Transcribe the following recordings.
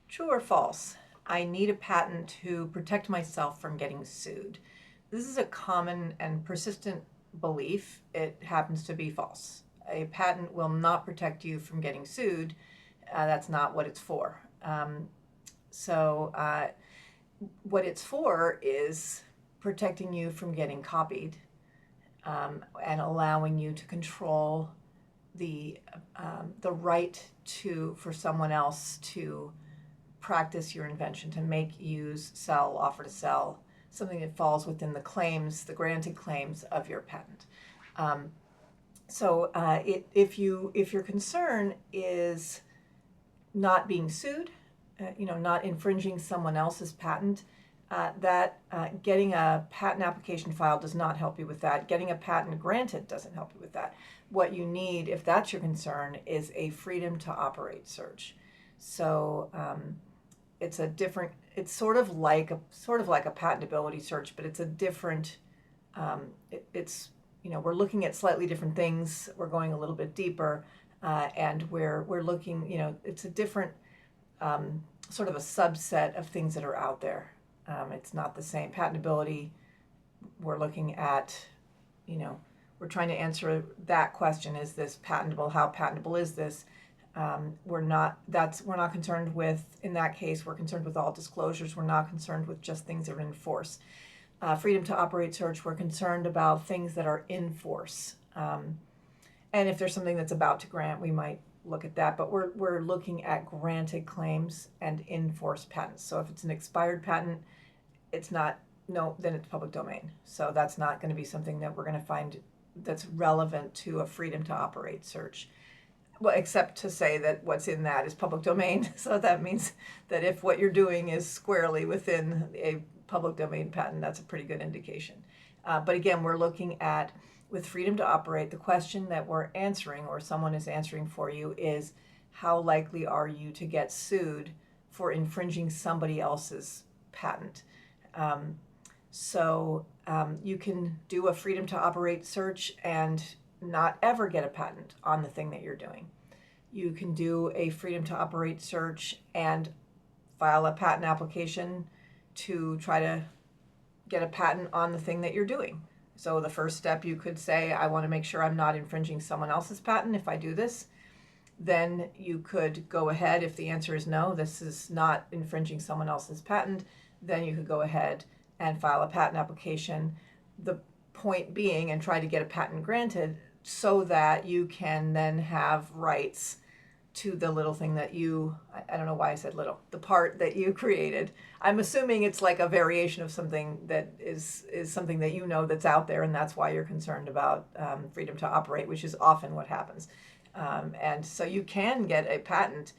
True or false? I need a patent to protect myself from getting sued. This is a common and persistent belief. It happens to be false. A patent will not protect you from getting sued. That's not what it's for. So, what it's for is protecting you from getting copied, and allowing you to control the right for someone else to practice your invention, to make, use, sell, offer to sell something that falls within the claims, the granted claims of your patent. If your concern is not being sued, not infringing someone else's patent, getting a patent application filed does not help you with that. Getting a patent granted doesn't help you with that. What you need, if that's your concern, is a freedom to operate search. So it's sort of like a patentability search, but it's a different. We're looking at slightly different things. We're going a little bit deeper, and we're looking. It's a different sort of a subset of things that are out there. It's not the same. Patentability, we're looking at, we're trying to answer that question: is this patentable? How patentable is this? We're not concerned with, in that case, we're concerned with all disclosures. We're not concerned with just things that are in force. Freedom to operate search, we're concerned about things that are in force. And if there's something that's about to grant, we might look at that. But we're looking at granted claims and in force patents. So if it's an expired patent, then it's public domain. So that's not going to be something that we're going to find that's relevant to a freedom to operate search. Well, except to say that what's in that is public domain. So that means that if what you're doing is squarely within a public domain patent, that's a pretty good indication. But again, we're looking at, with freedom to operate, the question that we're answering, or someone is answering for you, is how likely are you to get sued for infringing somebody else's patent? You can do a freedom to operate search and not ever get a patent on the thing that you're doing. You can do a freedom to operate search and file a patent application to try to get a patent on the thing that you're doing. So the first step, you could say, I want to make sure I'm not infringing someone else's patent if I do this. Then you could go ahead, if the answer is no, this is not infringing someone else's patent, then you could go ahead and file a patent application. The point being, and try to get a patent granted so that you can then have rights to the little thing that I don't know why I said little, the part that you created. I'm assuming it's like a variation of something that is something that that's out there, and that's why you're concerned about freedom to operate, which is often what happens. And so you can get a patent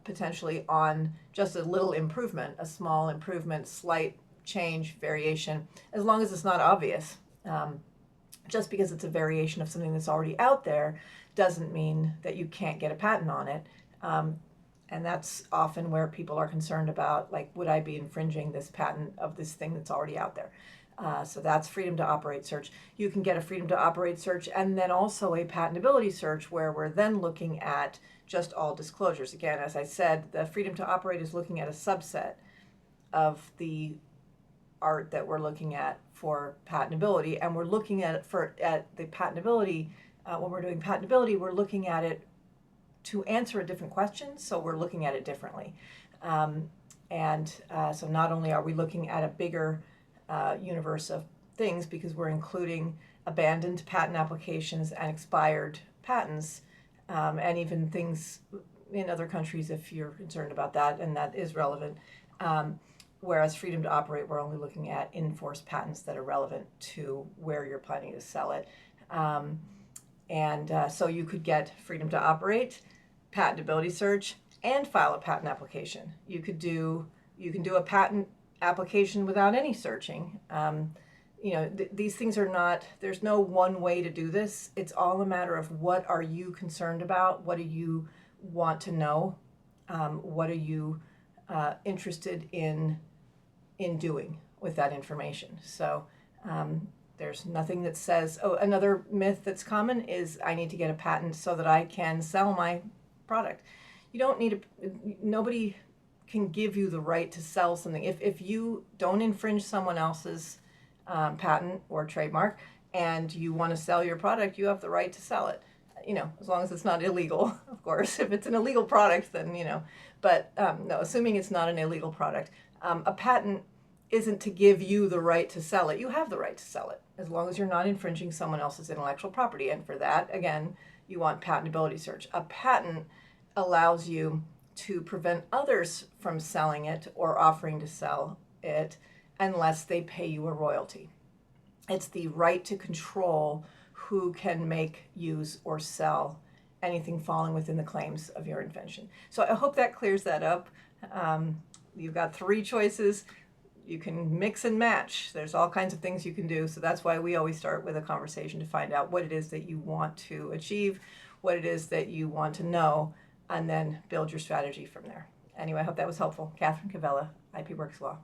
potentially on just a little improvement, a small improvement, slight change, variation, as long as it's not obvious. Just because it's a variation of something that's already out there doesn't mean that you can't get a patent on it. And that's often where people are concerned about, like, would I be infringing this patent of this thing that's already out there? So that's freedom to operate search. You can get a freedom to operate search and then also a patentability search, where we're then looking at just all disclosures. Again, as I said, the freedom to operate is looking at a subset of the art that we're looking at for patentability, and we're looking at it at the patentability. When we're doing patentability, we're looking at it to answer a different question, so we're looking at it differently. So not only are we looking at a bigger universe of things, because we're including abandoned patent applications and expired patents, and even things in other countries if you're concerned about that, and that is relevant. Whereas freedom to operate, we're only looking at in-force patents that are relevant to where you're planning to sell it. So you could get freedom to operate, patentability search, and file a patent application. You can do a patent application without any searching. These things are not, there's no one way to do this. It's all a matter of, what are you concerned about? What do you want to know? What are you interested in doing with that information? So there's nothing that says, another myth that's common is, I need to get a patent so that I can sell my product. You don't need nobody can give you the right to sell something. If you don't infringe someone else's patent or trademark and you want to sell your product, you have the right to sell it. As long as it's not illegal, of course. If it's an illegal product, then, but no, assuming it's not an illegal product. A patent isn't to give you the right to sell it. You have the right to sell it as long as you're not infringing someone else's intellectual property. And for that, again, you want patentability search. A patent allows you to prevent others from selling it or offering to sell it unless they pay you a royalty. It's the right to control who can make, use, or sell anything falling within the claims of your invention. So I hope that clears that up. You've got 3 choices. You can mix and match. There's all kinds of things you can do. So that's why we always start with a conversation to find out what it is that you want to achieve, what it is that you want to know, and then build your strategy from there. Anyway, I hope that was helpful. Catherine Cavella, IP Works Law.